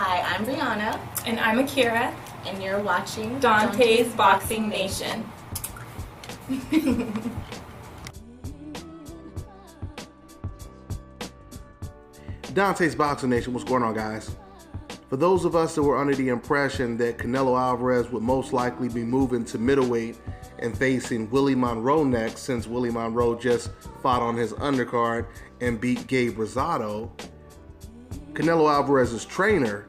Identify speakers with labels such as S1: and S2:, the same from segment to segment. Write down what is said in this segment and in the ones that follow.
S1: Hi, I'm Brianna.
S2: And I'm Akira.
S1: And you're watching
S2: Dante's Boxing Nation.
S3: Dante's Boxing Nation, what's going on, guys? For those of us that were under the impression that Canelo Alvarez would most likely be moving to middleweight and facing Willie Monroe next, since Willie Monroe just fought on his undercard and beat Gabe Rosado, Canelo Alvarez's trainer,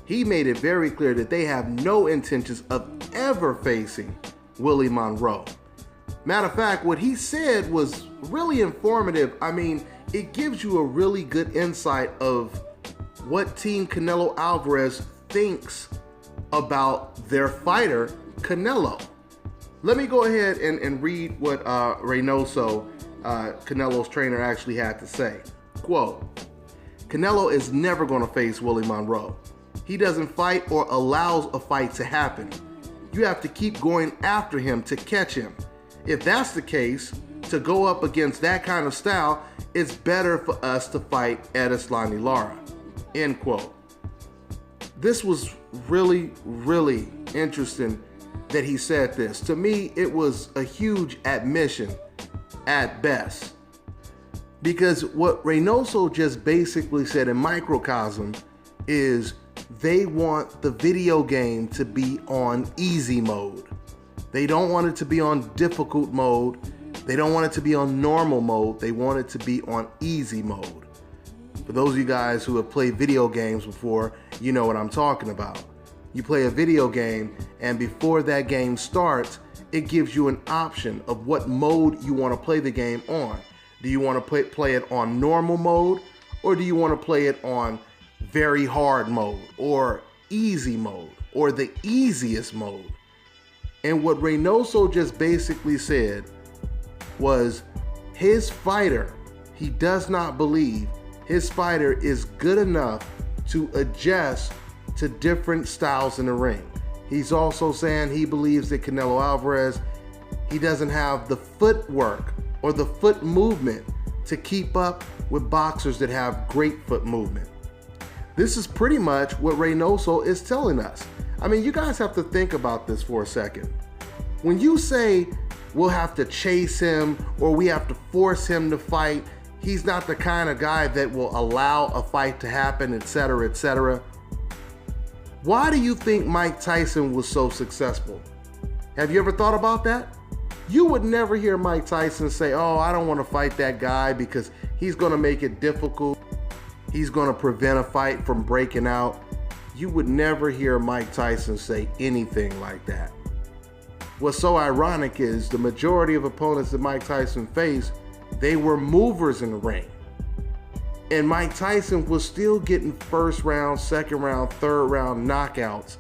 S3: he made it very clear that they have no intentions of ever facing Willie Monroe. Matter of fact, what he said was really informative. I mean, it gives you a really good insight of what Team Canelo Alvarez thinks about their fighter, Canelo. Let me go ahead and read what Reynoso, Canelo's trainer, actually had to say. Quote, "Canelo is never going to face Willie Monroe. He doesn't fight or allows a fight to happen. You have to keep going after him to catch him. If that's the case, to go up against that kind of style, it's better for us to fight Erislandy Lara." End quote. This was really, really interesting that he said this. To me, it was a huge admission at best. Because what Reynoso just basically said in microcosm is they want the video game to be on easy mode. They don't want it to be on difficult mode. They don't want it to be on normal mode. They want it to be on easy mode. For those of you guys who have played video games before, you know what I'm talking about. You play a video game, and before that game starts, it gives you an option of what mode you want to play the game on. Do you want to play it on normal mode, or do you want to play it on very hard mode, or easy mode, or the easiest mode? And what Reynoso just basically said was his fighter, he does not believe his fighter is good enough to adjust to different styles in the ring. He's also saying he believes that Canelo Alvarez, he doesn't have the footwork or the foot movement to keep up with boxers that have great foot movement. This is pretty much what Reynoso is telling us. I mean, you guys have to think about this for a second. When you say we'll have to chase him or we have to force him to fight, he's not the kind of guy that will allow a fight to happen, etc., etc. Why do you think Mike Tyson was so successful? Have you ever thought about that? You would never hear Mike Tyson say, "Oh, I don't want to fight that guy because he's going to make it difficult. He's going to prevent a fight from breaking out." You would never hear Mike Tyson say anything like that. What's so ironic is the majority of opponents that Mike Tyson faced, they were movers in the ring. And Mike Tyson was still getting first round, second round, third round knockouts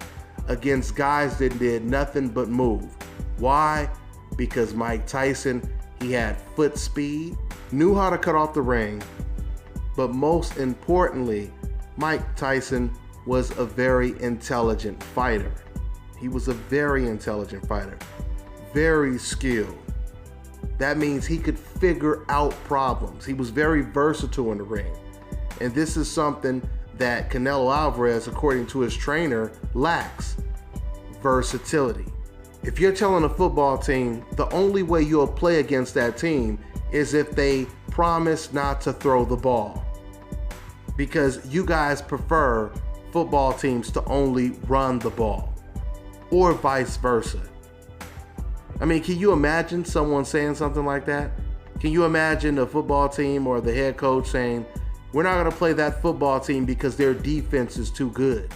S3: against guys that did nothing but move. Why? Because Mike Tyson, he had foot speed, knew how to cut off the ring, but most importantly, Mike Tyson was a very intelligent fighter. He was a very intelligent fighter, very skilled. That means he could figure out problems. He was very versatile in the ring. And this is something that Canelo Alvarez, according to his trainer, lacks: versatility. If you're telling a football team the only way you'll play against that team is if they promise not to throw the ball, because you guys prefer football teams to only run the ball, or vice versa. I mean, can you imagine someone saying something like that? Can you imagine a football team or the head coach saying, "We're not going to play that football team because their defense is too good,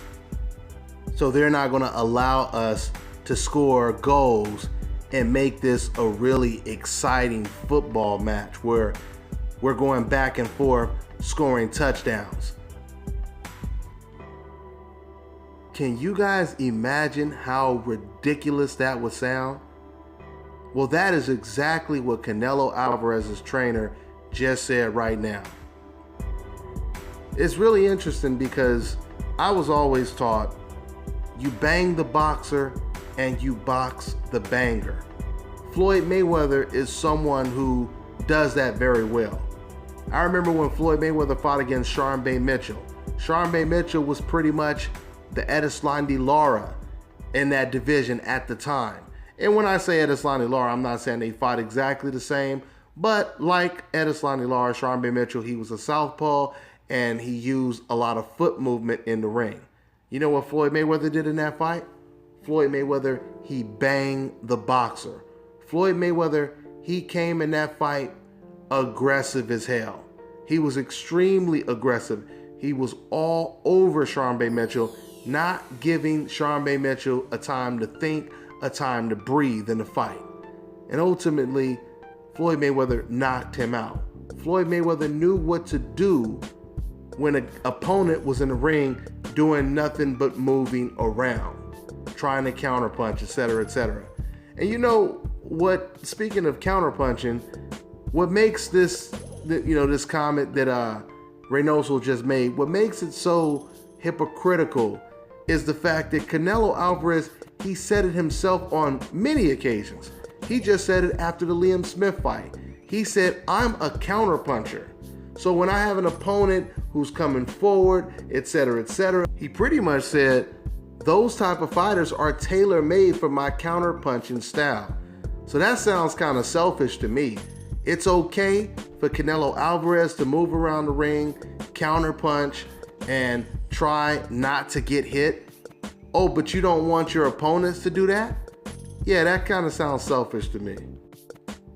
S3: so they're not going to allow us to score goals and make this a really exciting football match where we're going back and forth scoring touchdowns"? Can you guys imagine how ridiculous that would sound? Well, that is exactly what Canelo Alvarez's trainer just said right now. It's really interesting because I was always taught you bang the boxer and you box the banger. Floyd Mayweather is someone who does that very well. I remember when Floyd Mayweather fought against Sean Bay Mitchell. Charmaine Mitchell was pretty much the Edeslandi Lara in that division at the time. And when I say Edeslandi Lara, I'm not saying they fought exactly the same, but like Edeslandi Lara, Charmaine Mitchell, he was a southpaw and he used a lot of foot movement in the ring. You know what Floyd Mayweather did in that fight? Floyd Mayweather, he banged the boxer. Floyd Mayweather, he came in that fight aggressive as hell. He was extremely aggressive. He was all over Charmaine Mitchell, not giving Charmaine Mitchell a time to think, a time to breathe in the fight. And ultimately, Floyd Mayweather knocked him out. Floyd Mayweather knew what to do when an opponent was in the ring doing nothing but moving around, trying to counterpunch, etc., etc. And you know what, speaking of counterpunching, what makes this, this comment that Reynoso just made, what makes it so hypocritical is the fact that Canelo Alvarez, he said it himself on many occasions. He just said it after the Liam Smith fight. He said, I'm a counterpuncher. So when I have an opponent who's coming forward, etc., etc., he pretty much said, those type of fighters are tailor-made for my counterpunching style. So that sounds kind of selfish to me. It's okay for Canelo Alvarez to move around the ring, counterpunch, and try not to get hit. Oh, but you don't want your opponents to do that? Yeah, that kind of sounds selfish to me.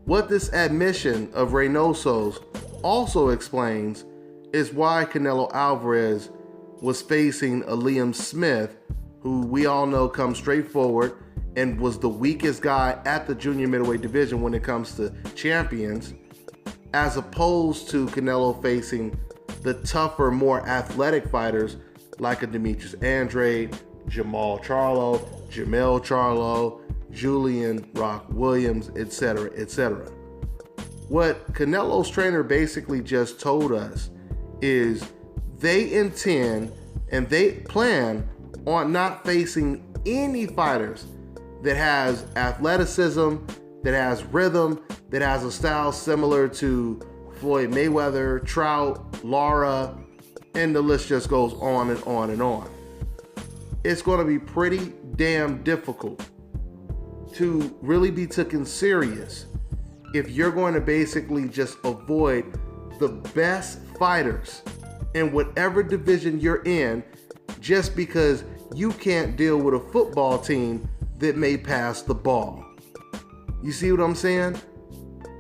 S3: What this admission of Reynoso's also explains is why Canelo Alvarez was facing a Liam Smith, who we all know comes straight forward and was the weakest guy at the junior middleweight division when it comes to champions, as opposed to Canelo facing the tougher, more athletic fighters like a Demetrius Andrade, Jamel Charlo, Julian Rock Williams, etc., etc. What Canelo's trainer basically just told us is they intend and they plan on not facing any fighters that has athleticism, that has rhythm, that has a style similar to Floyd Mayweather, Trout, Lara, and the list just goes on and on and on. It's going to be pretty damn difficult to really be taken serious if you're going to basically just avoid the best fighters in whatever division you're in just because you can't deal with a football team that may pass the ball. You see what I'm saying?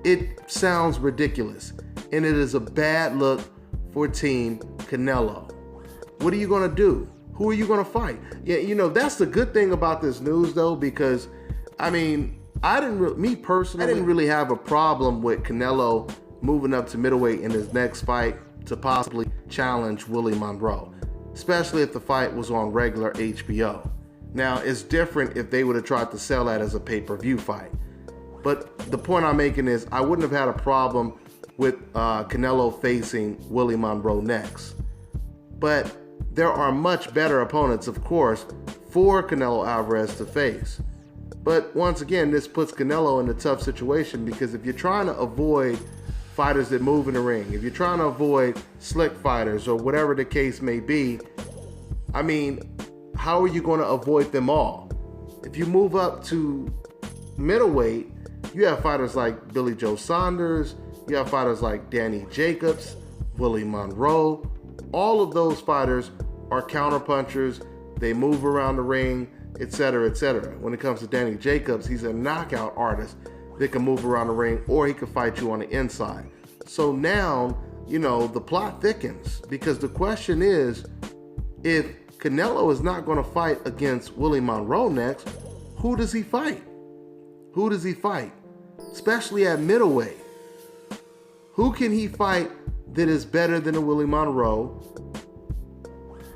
S3: It sounds ridiculous, and it is a bad look for Team Canelo. What are you going to do? Who are you going to fight? Yeah, that's the good thing about this news, though, because, I didn't really have a problem with Canelo moving up to middleweight in his next fight to possibly challenge Willie Monroe, especially if the fight was on regular HBO. Now, it's different if they would have tried to sell that as a pay-per-view fight. But the point I'm making is I wouldn't have had a problem with Canelo facing Willie Monroe next. But there are much better opponents, of course, for Canelo Alvarez to face. But once again, this puts Canelo in a tough situation because if you're trying to avoid fighters that move in the ring, if you're trying to avoid slick fighters or whatever the case may be, how are you going to avoid them all? If you move up to middleweight, you have fighters like Billy Joe Saunders, you have fighters like Danny Jacobs, Willie Monroe. All of those fighters are counterpunchers. They move around the ring, etc., etc. When it comes to Danny Jacobs, he's a knockout artist that can move around the ring, or he can fight you on the inside. So now, the plot thickens, because the question is, if Canelo is not going to fight against Willie Monroe next, who does he fight? Who does he fight? Especially at middleweight. Who can he fight that is better than a Willie Monroe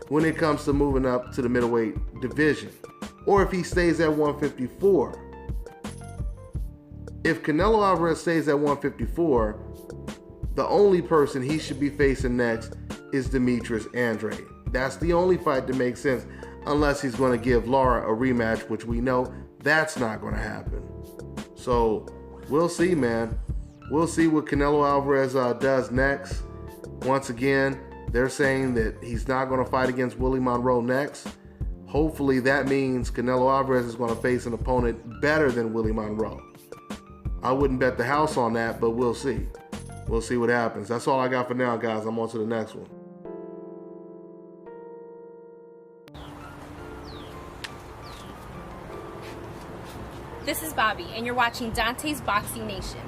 S3: when it comes to moving up to the middleweight division? Or if he stays at 154. If Canelo Alvarez stays at 154, the only person he should be facing next is Demetrius Andrade. That's the only fight that makes sense, unless he's going to give Lara a rematch, which we know that's not going to happen. So we'll see, man. We'll see what Canelo Alvarez does next. Once again, They're saying that he's not going to fight against Willie Monroe next. Hopefully that means Canelo Alvarez is going to face an opponent better than Willie Monroe. I wouldn't bet the house on that, but we'll see. We'll see what happens. That's all I got for now, guys. I'm on to the next one.
S4: This is Bobby, and you're watching Dante's Boxing Nation.